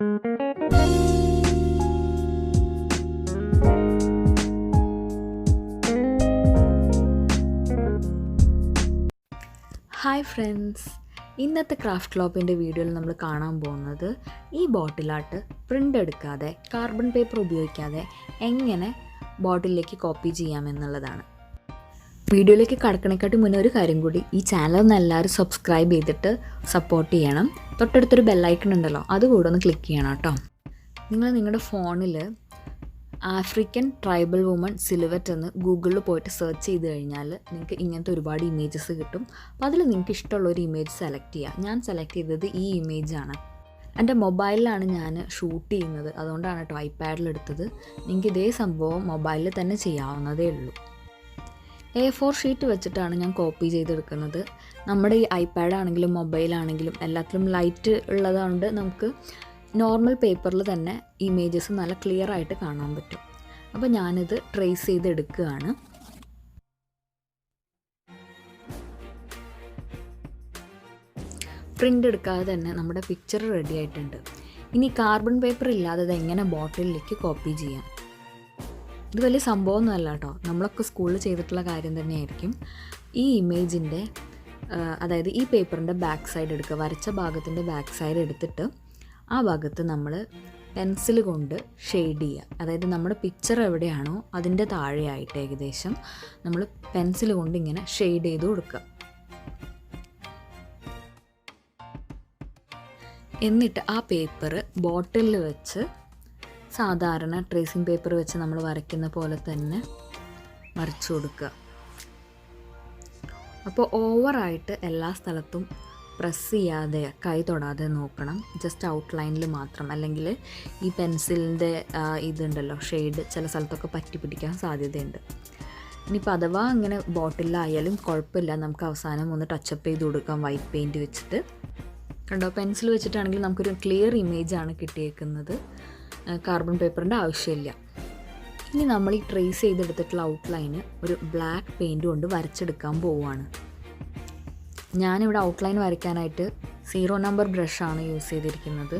Hi friends, ഇന്നത്തെ craft ക്ലബിൻ്റെ വീഡിയോയിൽ നമ്മൾ കാണാൻ പോകുന്നത് ഈ ബോട്ടിലാട്ട് പ്രിൻ്റ് എടുക്കാതെ കാർബൺ പേപ്പർ ഉപയോഗിക്കാതെ എങ്ങനെ ബോട്ടിലേക്ക് കോപ്പി ചെയ്യാമെന്നുള്ളതാണ്. വീഡിയോയിലേക്ക് കടക്കണേക്കാട്ടി മുന്നേ ഒരു കാര്യം കൂടി, ഈ ചാനൽ ഒന്ന് എല്ലാവരും സബ്സ്ക്രൈബ് ചെയ്തിട്ട് സപ്പോർട്ട് ചെയ്യണം. തൊട്ടടുത്തൊരു ബെല്ലൈക്കൺ ഉണ്ടല്ലോ, അതുകൂടെ ഒന്ന് ക്ലിക്ക് ചെയ്യണം കേട്ടോ. നിങ്ങൾ നിങ്ങളുടെ ഫോണിൽ ആഫ്രിക്കൻ ട്രൈബൽ വുമൺ സിലുവറ്റ് എന്ന് ഗൂഗിളിൽ പോയിട്ട് സെർച്ച് ചെയ്ത് കഴിഞ്ഞാൽ നിങ്ങൾക്ക് ഇങ്ങനത്തെ ഒരുപാട് ഇമേജസ് കിട്ടും. അപ്പോൾ അതിൽ നിങ്ങൾക്ക് ഇഷ്ടമുള്ളൊരു ഇമേജ് സെലക്ട് ചെയ്യുക. ഞാൻ സെലക്ട് ചെയ്തത് ഈ ഇമേജാണ്. എൻ്റെ മൊബൈലിലാണ് ഞാൻ ഷൂട്ട് ചെയ്യുന്നത്, അതുകൊണ്ടാണ് കേട്ടോ ഐപാഡിലെടുത്തത്. നിങ്ങൾക്ക് ഇതേ സംഭവം മൊബൈലിൽ തന്നെ ചെയ്യാവുന്നതേ ഉള്ളൂ. A4 ഷീറ്റ് വെച്ചിട്ടാണ് ഞാൻ കോപ്പി ചെയ്തെടുക്കുന്നത്. നമ്മുടെ ഈ ഐപാഡാണെങ്കിലും മൊബൈലാണെങ്കിലും എല്ലാത്തിലും ലൈറ്റ് ഉള്ളതുകൊണ്ട് നമുക്ക് നോർമൽ പേപ്പറിൽ തന്നെ ഇമേജസ് നല്ല ക്ലിയർ ആയിട്ട് കാണാൻ പറ്റും. അപ്പോൾ ഞാനിത് ട്രേസ് ചെയ്തെടുക്കുകയാണ്. പ്രിൻ്റ് എടുക്കാതെ തന്നെ നമ്മുടെ പിക്ചർ റെഡി ആയിട്ടുണ്ട്. ഇനി കാർബൺ പേപ്പർ ഇല്ലാതെ ഇത് എങ്ങനെ ബോട്ടിലിലേക്ക് കോപ്പി ചെയ്യാം? ഇത് വലിയ സംഭവമൊന്നുമല്ല കേട്ടോ, നമ്മളൊക്കെ സ്കൂളിൽ ചെയ്തിട്ടുള്ള കാര്യം തന്നെയായിരിക്കും. ഈ ഇമേജിൻ്റെ അതായത് ഈ പേപ്പറിൻ്റെ ബാക്ക് സൈഡ് എടുക്കുക, വരച്ച ഭാഗത്തിൻ്റെ ബാക്ക് സൈഡ് എടുത്തിട്ട് ആ ഭാഗത്ത് നമ്മൾ പെൻസിൽ കൊണ്ട് ഷെയ്ഡ് ചെയ്യുക. അതായത് നമ്മുടെ പിക്ചർ എവിടെയാണോ അതിൻ്റെ താഴെയായിട്ട് ഏകദേശം നമ്മൾ പെൻസിൽ കൊണ്ട് ഇങ്ങനെ ഷെയ്ഡ് ചെയ്ത് കൊടുക്കുക. എന്നിട്ട് ആ പേപ്പർ ബോട്ടിലിൽ വെച്ച് സാധാരണ ട്രേസിങ് പേപ്പർ വെച്ച് നമ്മൾ വരയ്ക്കുന്ന പോലെ തന്നെ വരച്ചു കൊടുക്കുക. അപ്പോൾ ഓവറായിട്ട് എല്ലാ സ്ഥലത്തും പ്രസ് ചെയ്യാതെ കൈ തൊടാതെ നോക്കണം. ജസ്റ്റ് ഔട്ട്ലൈനിൽ മാത്രം, അല്ലെങ്കിൽ ഈ പെൻസിലിൻ്റെ ഇതുണ്ടല്ലോ ഷെയ്ഡ് ചില സ്ഥലത്തൊക്കെ പറ്റി പിടിക്കാൻ സാധ്യതയുണ്ട്. ഇനിയിപ്പോൾ അഥവാ അങ്ങനെ ബോട്ടിലായാലും കുഴപ്പമില്ല, നമുക്ക് അവസാനം ഒന്ന് ടച്ചപ്പ് ചെയ്ത് കൊടുക്കാം വൈറ്റ് പെയിൻറ്റ് വെച്ചിട്ട്. കണ്ടോ, പെൻസിൽ വെച്ചിട്ടാണെങ്കിൽ നമുക്കൊരു ക്ലിയർ ഇമേജാണ് കിട്ടിയേക്കുന്നത്. കാർബൺ പേപ്പറിൻ്റെ ആവശ്യമില്ല. ഇനി നമ്മൾ ഈ ട്രേസ് ചെയ്തെടുത്തിട്ടുള്ള ഔട്ട്ലൈന് ഒരു ബ്ലാക്ക് പെയിൻറ്റ് കൊണ്ട് വരച്ചെടുക്കാൻ പോവുകയാണ്. ഞാനിവിടെ ഔട്ട്ലൈൻ വരയ്ക്കാനായിട്ട് 0 നമ്പർ ബ്രഷാണ് യൂസ് ചെയ്തിരിക്കുന്നത്.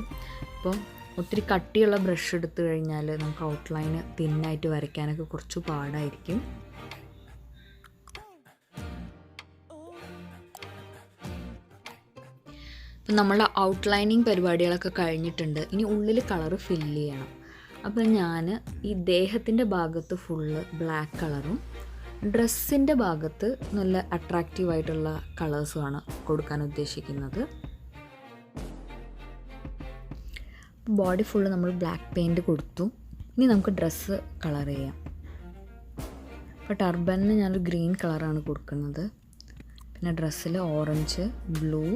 അപ്പോൾ ഒത്തിരി കട്ടിയുള്ള ബ്രഷ് എടുത്തു കഴിഞ്ഞാൽ നമുക്ക് ഔട്ട്ലൈന് തിന്നായിട്ട് വരയ്ക്കാനൊക്കെ കുറച്ച് പാടായിരിക്കും. ഇപ്പം നമ്മളുടെ ഔട്ട്ലൈനിങ് പരിപാടികളൊക്കെ കഴിഞ്ഞിട്ടുണ്ട്. ഇനി ഉള്ളിൽ കളറ് ഫില്ല് ചെയ്യണം. അപ്പോൾ ഞാൻ ഈ ദേഹത്തിൻ്റെ ഭാഗത്ത് ഫുള്ള് ബ്ലാക്ക് കളറും ഡ്രസ്സിൻ്റെ ഭാഗത്ത് നല്ല അട്രാക്റ്റീവായിട്ടുള്ള കളേഴ്സുമാണ് കൊടുക്കാൻ ഉദ്ദേശിക്കുന്നത്. ബോഡി ഫുള്ള് നമ്മൾ ബ്ലാക്ക് പെയിൻറ്റ് കൊടുത്തു. ഇനി നമുക്ക് ഡ്രസ്സ് കളർ ചെയ്യാം. അപ്പോൾ ടർബനിന് ഞാനൊരു ഗ്രീൻ കളറാണ് കൊടുക്കുന്നത്. പിന്നെ ഡ്രസ്സിൽ ഓറഞ്ച്, ബ്ലൂ,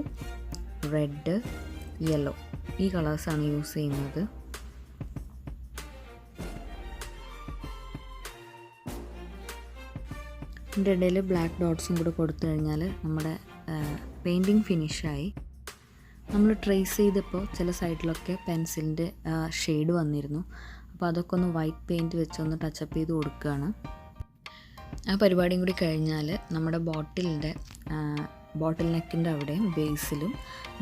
റെഡ്, യെല്ലോ ഈ കളേഴ്സാണ് യൂസ് ചെയ്യുന്നത്. ഇതിൻ്റെ ഇടയിൽ ബ്ലാക്ക് ഡോട്ട്സും കൂടെ കൊടുത്തു കഴിഞ്ഞാൽ നമ്മുടെ പെയിൻറ്റിങ് ഫിനിഷായി. നമ്മൾ ട്രേസ് ചെയ്തപ്പോൾ ചില സൈഡിലൊക്കെ പെൻസിലിൻ്റെ ഷെയ്ഡ് വന്നിരുന്നു. അപ്പോൾ അതൊക്കെ ഒന്ന് വൈറ്റ് പെയിൻറ്റ് വെച്ചൊന്ന് ടച്ചപ്പ് ചെയ്ത് കൊടുക്കുകയാണ്. ആ പരിപാടിയും കൂടി കഴിഞ്ഞാൽ നമ്മുടെ ബോട്ടിൽ നെക്കിൻ്റെ അവിടെയും ബേസിലും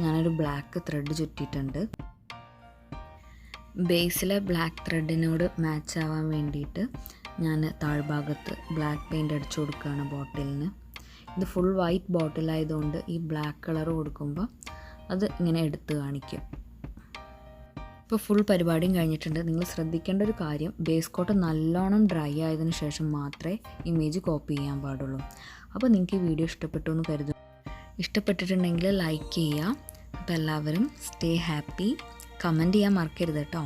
ഞാനൊരു ബ്ലാക്ക് ത്രെഡ് ചുറ്റിയിട്ടുണ്ട്. ബേസിലെ ബ്ലാക്ക് ത്രെഡിനോട് മാച്ച് ആവാൻ വേണ്ടിയിട്ട് ഞാൻ താഴ്ഭാഗത്ത് ബ്ലാക്ക് പെയിൻറ്റ് അടിച്ചു കൊടുക്കുകയാണ് ബോട്ടിലിന്. ഇത് ഫുൾ വൈറ്റ് ബോട്ടിലായതുകൊണ്ട് ഈ ബ്ലാക്ക് കളർ കൊടുക്കുമ്പോൾ അത് ഇങ്ങനെ എടുത്ത് കാണിക്കും. ഇപ്പോൾ ഫുൾ പരിപാടിയും കഴിഞ്ഞിട്ടുണ്ട്. നിങ്ങൾ ശ്രദ്ധിക്കേണ്ട ഒരു കാര്യം, ബേസ് കോട്ട് നല്ലോണം ഡ്രൈ ആയതിനു ശേഷം മാത്രമേ ഇമേജ് കോപ്പി ചെയ്യാൻ പാടുള്ളൂ. അപ്പോൾ നിങ്ങൾക്ക് ഈ വീഡിയോ ഇഷ്ടപ്പെട്ടു എന്ന് കരുതുന്നു. ഇഷ്ടപ്പെട്ടിട്ടുണ്ടെങ്കിൽ ലൈക്ക് ചെയ്യുക. അപ്പോൾ എല്ലാവരും സ്റ്റേ ഹാപ്പി. കമൻറ്റ് ചെയ്യാൻ മറക്കരുത് കേട്ടോ.